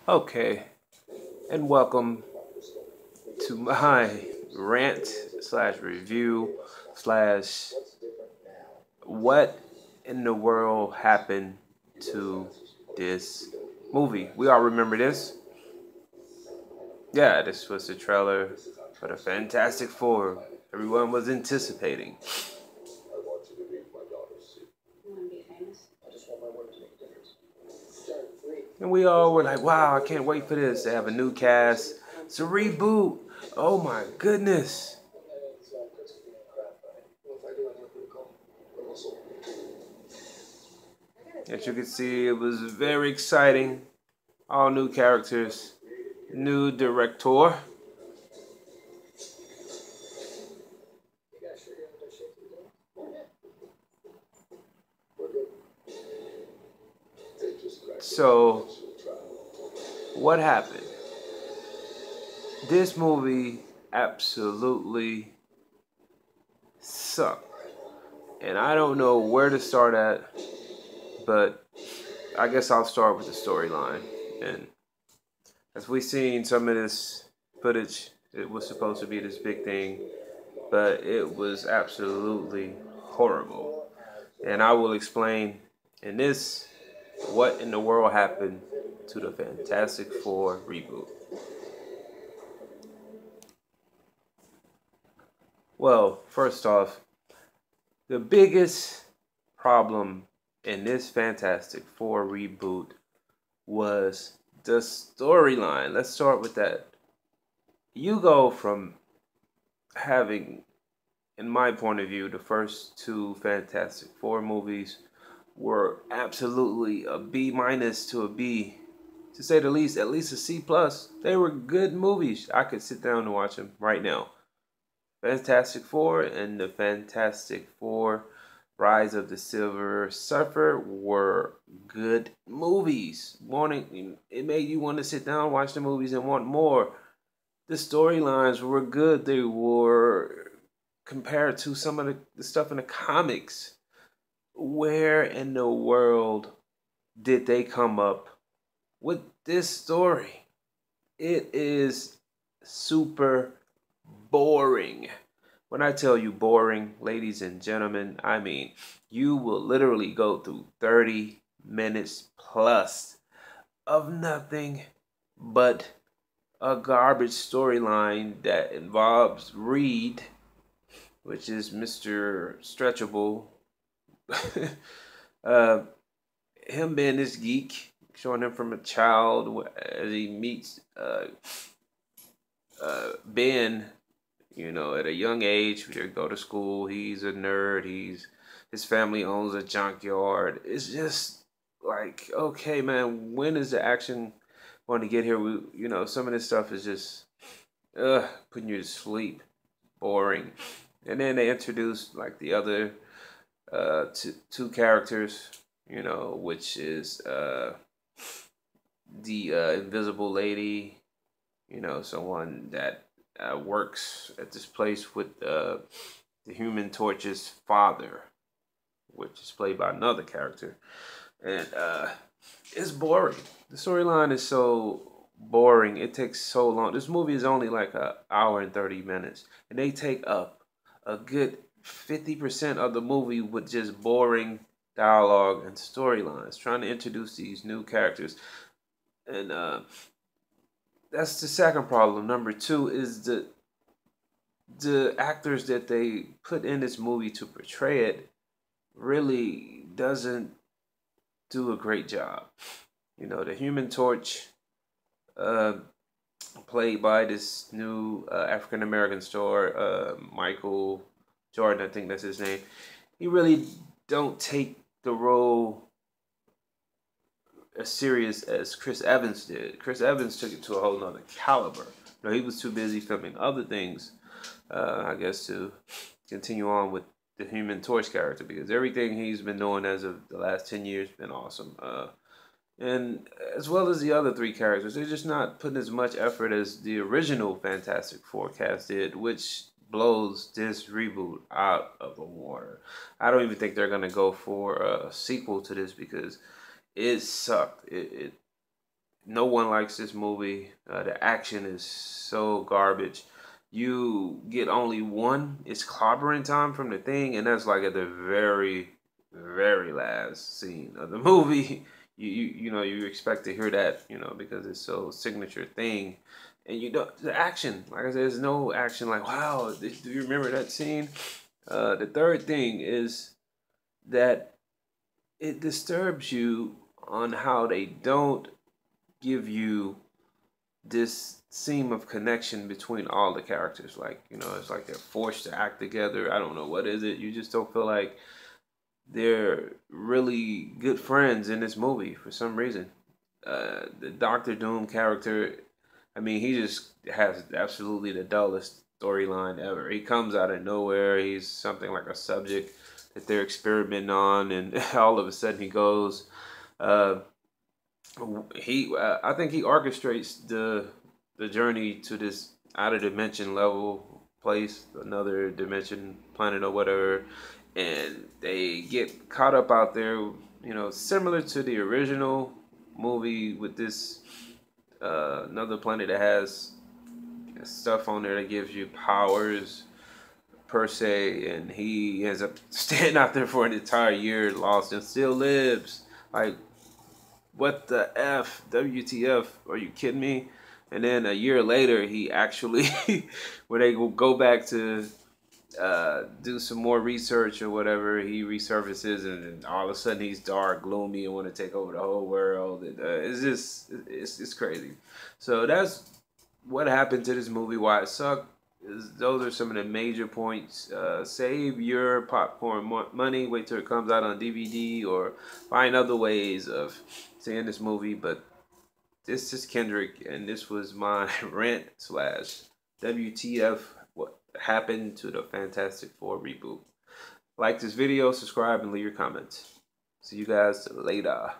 Okay, and welcome to my rant slash review slash what in the world happened to this movie. We all remember this. Yeah, this was the trailer for the Fantastic Four. Everyone was anticipating. And we all were like, wow, I can't wait for this. They have a new cast. It's a reboot. Oh my goodness. As you can see, it was very exciting. All new characters, new director. So, what happened? This movie absolutely sucked. And I don't know where to start at, but I guess I'll start with the storyline. And as we've seen some of this footage, it was supposed to be this big thing, but it was absolutely horrible. And I will explain in this what in the world happened to the Fantastic Four reboot. Well, first off, the biggest problem in this Fantastic Four reboot was the storyline. Let's start with that. You go from having, in my point of view, the first two Fantastic Four movies were absolutely a B minus to a B, to say the least, at least a C plus. They were good movies. I could sit down and watch them right now. Fantastic Four and the Fantastic Four Rise of the Silver Surfer were good movies. Wanting it made you want to sit down, watch the movies, and want more. The storylines were good. They were compared to some of the stuff in the comics. Where in the world did they come up with this story? It is super boring. When I tell you boring, ladies and gentlemen, I mean you will literally go through 30 minutes plus of nothing but a garbage storyline that involves Reed, which is Mr. Stretchable. uh, him being this geek, showing him from a child as he meets Ben, at a young age. They go to school. He's a nerd. His family owns a junkyard. It's just like, okay, man, when is the action going to get here? Some of this stuff is just putting you to sleep, boring. And then they introduce like the other two characters, which is the invisible lady, someone that works at this place with the Human Torch's father, which is played by another character, and it's boring. The storyline is so boring. It takes so long. This movie is only like an hour and 30 minutes, and they take up a good 50% of the movie with just boring dialogue and storylines, trying to introduce these new characters, and that's the second problem. Number two is the actors that they put in this movie to portray it really doesn't do a great job. The Human Torch, uh, played by this new African American star, Michael Jordan, I think that's his name. He really don't take the role as serious as Chris Evans did. Chris Evans took it to a whole nother caliber. He was too busy filming other things, I guess, to continue on with the Human Torch character, because everything he's been doing as of the last 10 years been awesome. And as well as the other three characters, they're just not putting as much effort as the original Fantastic Four cast did, which blows this reboot out of the water. I don't even think they're gonna go for a sequel to this because it sucked. It No one likes this movie. The action is so garbage. You get only one. It's clobbering time from the thing, and that's like at the very, very last scene of the movie. You expect to hear that, because it's so signature thing, and you don't the action. Like I said, there's no action. Like, wow, do you remember that scene? The third thing is that it disturbs you on how they don't give you this seam of connection between all the characters. Like, it's like they're forced to act together. I don't know what is it. You just don't feel like they're really good friends in this movie for some reason. The Doctor Doom character, I mean, he just has absolutely the dullest storyline ever. He comes out of nowhere. He's something like a subject that they're experimenting on, and all of a sudden he goes. Uh, I think he orchestrates the journey to this out of dimension level place, another dimension planet or whatever, and they get caught up out there. Similar to the original movie with this another planet that has stuff on there that gives you powers per se, and he ends up staying out there for an entire year, lost, and still lives. Like, what the F? WTF? Are you kidding me? And then a year later, he actually, where they go back to do some more research or whatever, he resurfaces, and then all of a sudden he's dark, gloomy, and want to take over the whole world. It's just, it's crazy. So that's what happened to this movie. Why it sucked. Those are some of the major points. Save your popcorn money. Wait till it comes out on DVD, or find other ways of seeing this movie. But this is Kendrick, and this was my rant slash WTF. What happened to the Fantastic Four reboot? Like this video, subscribe, and leave your comments. See you guys later.